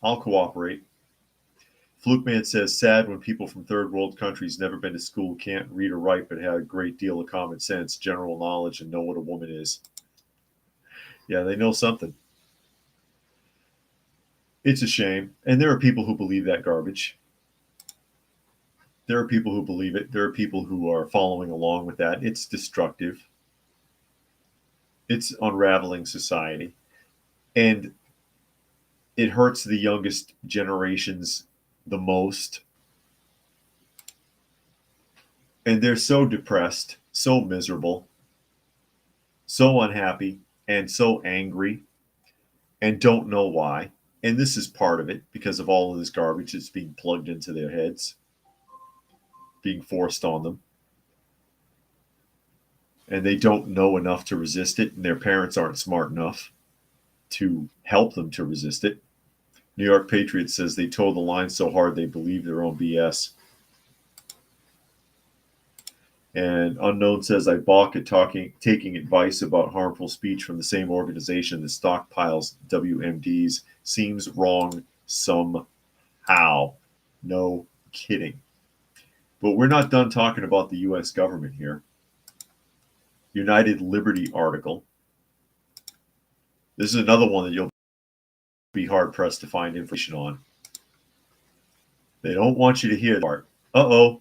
I'll cooperate. Flukeman says, sad when people from third world countries never been to school, can't read or write, but have a great deal of common sense, general knowledge, and know what a woman is. Yeah, they know something. It's a shame. And there are people who believe that garbage. There are people who believe it. There are people who are following along with that. It's destructive. It's unraveling society. And it hurts the youngest generations the most. And they're so depressed, so miserable, so unhappy, and so angry, and don't know why. And this is part of it because of all of this garbage that's being plugged into their heads, being forced on them. And they don't know enough to resist it, and their parents aren't smart enough to help them to resist it. New York Patriot says they toe the line so hard they believe their own BS. And Unknown says, I balk at taking advice about harmful speech from the same organization that stockpiles WMDs. Seems wrong somehow. No kidding. But we're not done talking about the U.S. government here. United Liberty article. This is another one that you'll be hard-pressed to find information on. They don't want you to hear that part. Uh-oh.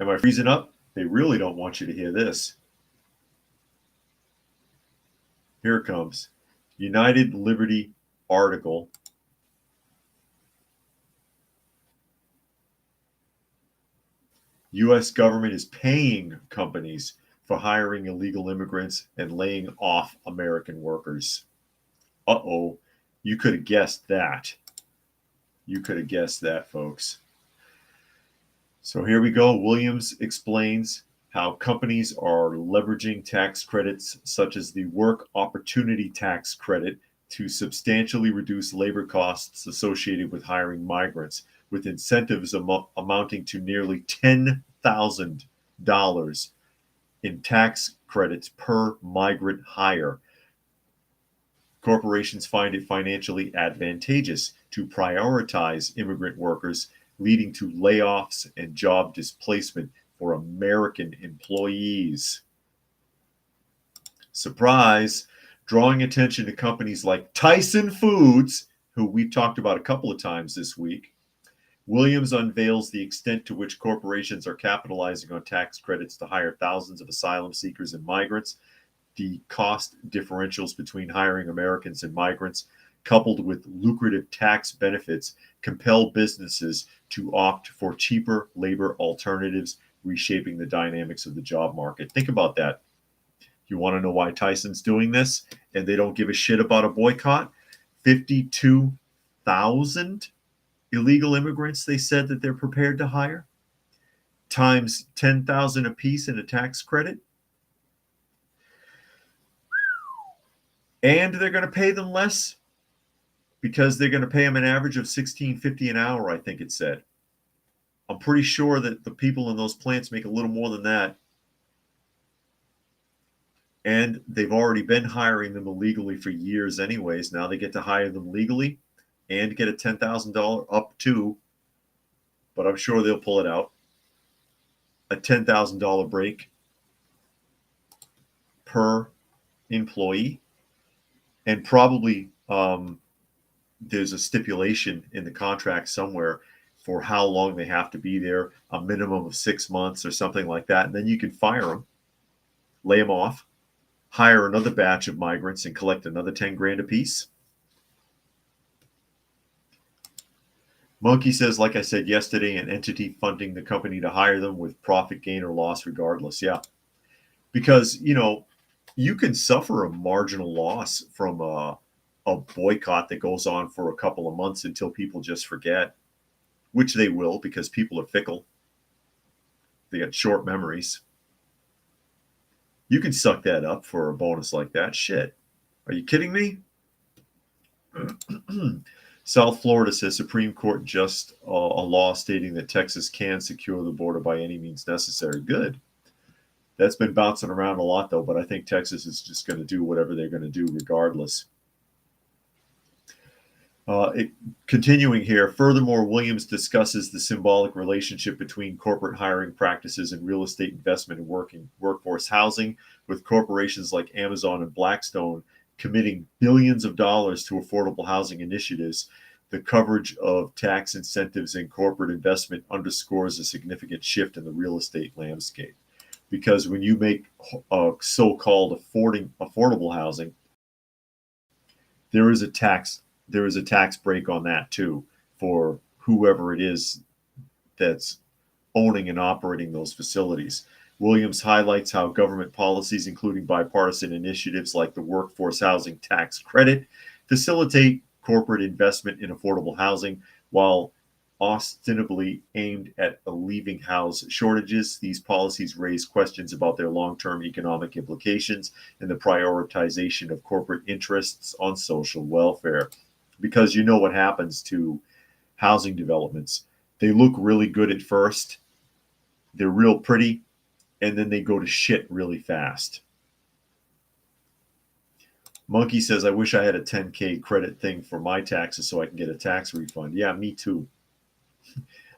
Am I freezing up? They really don't want you to hear this. Here it comes. United Liberty article. U.S. government is paying companies for hiring illegal immigrants and laying off American workers. Uh-oh. You could have guessed that. You could have guessed that, folks. So here we go. Williams explains how companies are leveraging tax credits such as the Work Opportunity Tax Credit to substantially reduce labor costs associated with hiring migrants, with incentives amounting to nearly $10,000 in tax credits per migrant hire. Corporations find it financially advantageous to prioritize immigrant workers, leading to layoffs and job displacement for American employees. Surprise! Drawing attention to companies like Tyson Foods, who we've talked about a couple of times this week. Williams unveils the extent to which corporations are capitalizing on tax credits to hire thousands of asylum seekers and migrants. The cost differentials between hiring Americans and migrants, coupled with lucrative tax benefits, compel businesses to opt for cheaper labor alternatives, reshaping the dynamics of the job market. Think about that. You want to know why Tyson's doing this and they don't give a shit about a boycott? 52,000 illegal immigrants they said that they're prepared to hire, times 10,000 apiece in a tax credit. And they're going to pay them less because they're going to pay them an average of $16.50 an hour, I think it said. I'm pretty sure that the people in those plants make a little more than that. And they've already been hiring them illegally for years anyways. Now they get to hire them legally. and get a $10,000 up to, but I'm sure they'll pull it out, a $10,000 break per employee, and probably there's a stipulation in the contract somewhere for how long they have to be there, a minimum of 6 months or something like that, and then you can fire them, lay them off, hire another batch of migrants, and collect another 10 grand apiece. Monkey says, like I said yesterday, an entity funding the company to hire them with profit gain or loss regardless. Yeah, because you can suffer a marginal loss from a boycott that goes on for a couple of months until people just forget, which they will because people are fickle. They got short memories. You can suck that up for a bonus like that. Shit. Are you kidding me? South Florida says Supreme Court just a law stating that Texas can secure the border by any means necessary. Good. That's been bouncing around a lot, though, but I think Texas is just going to do whatever they're going to do regardless. Continuing here, furthermore, Williams discusses the symbolic relationship between corporate hiring practices and real estate investment in workforce housing, with corporations like Amazon and Blackstone committing billions of dollars to affordable housing initiatives. The coverage of tax incentives and corporate investment underscores a significant shift in the real estate landscape. Because when you make so-called affordable housing, there is a tax break on that too for whoever it is that's owning and operating those facilities. Williams highlights how government policies, including bipartisan initiatives like the workforce housing tax credit, facilitate corporate investment in affordable housing while ostensibly aimed at alleviating housing shortages. These policies raise questions about their long-term economic implications and the prioritization of corporate interests on social welfare. Because you know what happens to housing developments. They look really good at first. They're real pretty, and then they go to shit really fast. Monkey says, I wish I had a 10K credit thing for my taxes so I can get a tax refund. Yeah, me too.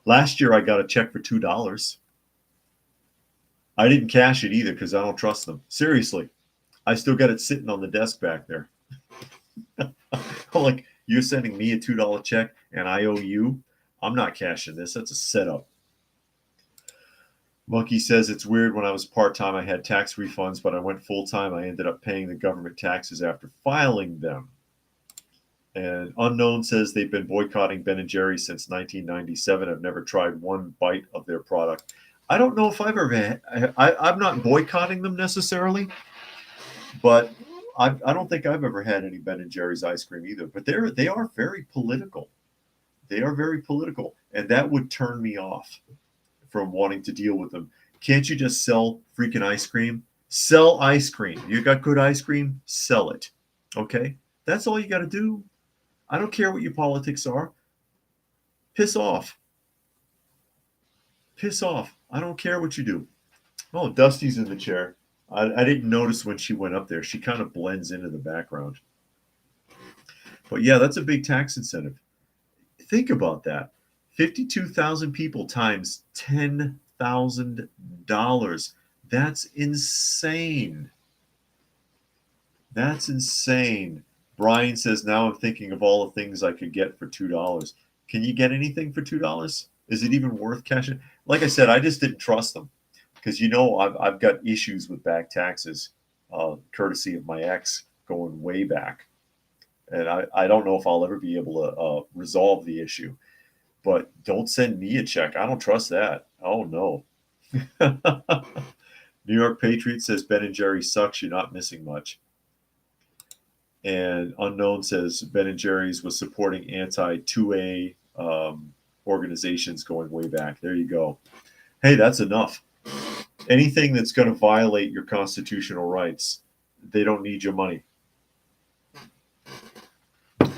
Last year I got a check for $2. I didn't cash it either because I don't trust them. Seriously. I still got it sitting on the desk back there. I'm like, you're sending me a $2 check and I owe you? I'm not cashing this. That's a setup. Monkey says, it's weird. When I was part-time, I had tax refunds, but I went full-time. I ended up paying the government taxes after filing them. And Unknown says they've been boycotting Ben & Jerry's since 1997. I've never tried one bite of their product. I don't know if I've ever had, I'm not boycotting them necessarily, but I don't think I've ever had any Ben & Jerry's ice cream either. But they are very political. They are very political. And that would turn me off from wanting to deal with them. Can't you just sell freaking ice cream? Sell ice cream. You got good ice cream? Sell it. Okay? That's all you got to do. I don't care what your politics are. Piss off. Piss off. I don't care what you do. Oh, Dusty's in the chair. I didn't notice when she went up there. She kind of blends into the background. But yeah, that's a big tax incentive. Think about that. 52,000 people times $10,000. That's insane. That's insane. Brian says, now I'm thinking of all the things I could get for $2. Can you get anything for $2? Is it even worth cashing? Like I said, I just didn't trust them because I've got issues with back taxes, courtesy of my ex going way back. And I don't know if I'll ever be able to resolve the issue. But don't send me a check. I don't trust that. Oh, no. New York Patriot says Ben & Jerry's sucks. You're not missing much. And Unknown says Ben & Jerry's was supporting anti-2A organizations going way back. There you go. Hey, that's enough. Anything that's going to violate your constitutional rights, they don't need your money.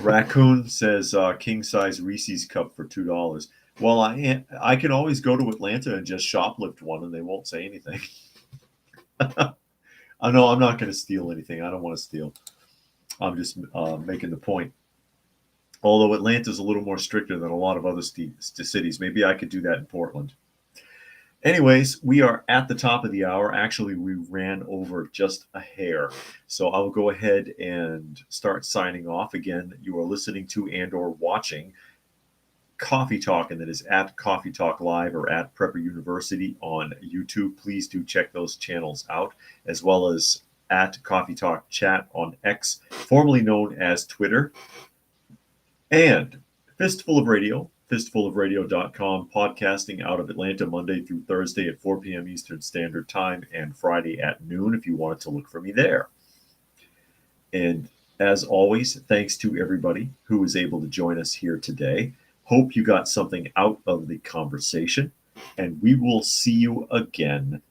Raccoon says king-size Reese's cup for $2. Well, I can always go to Atlanta and just shoplift one, and they won't say anything. I know I'm not going to steal anything. I don't want to steal. I'm just making the point. Although Atlanta's a little more stricter than a lot of other cities. Maybe I could do that in Portland. Anyways, we are at the top of the hour. Actually, we ran over just a hair. So I'll go ahead and start signing off. Again, you are listening to and or watching Coffee Talk, and that is at Coffee Talk Live or at Prepper University on YouTube. Please do check those channels out, as well as at Coffee Talk Chat on X, formerly known as Twitter, and Fistful of Radio, fistfulofradio.com, podcasting out of Atlanta Monday through Thursday at 4 p.m. Eastern Standard Time and Friday at noon if you wanted to look for me there. And as always, thanks to everybody who was able to join us here today. Hope you got something out of the conversation, and we will see you again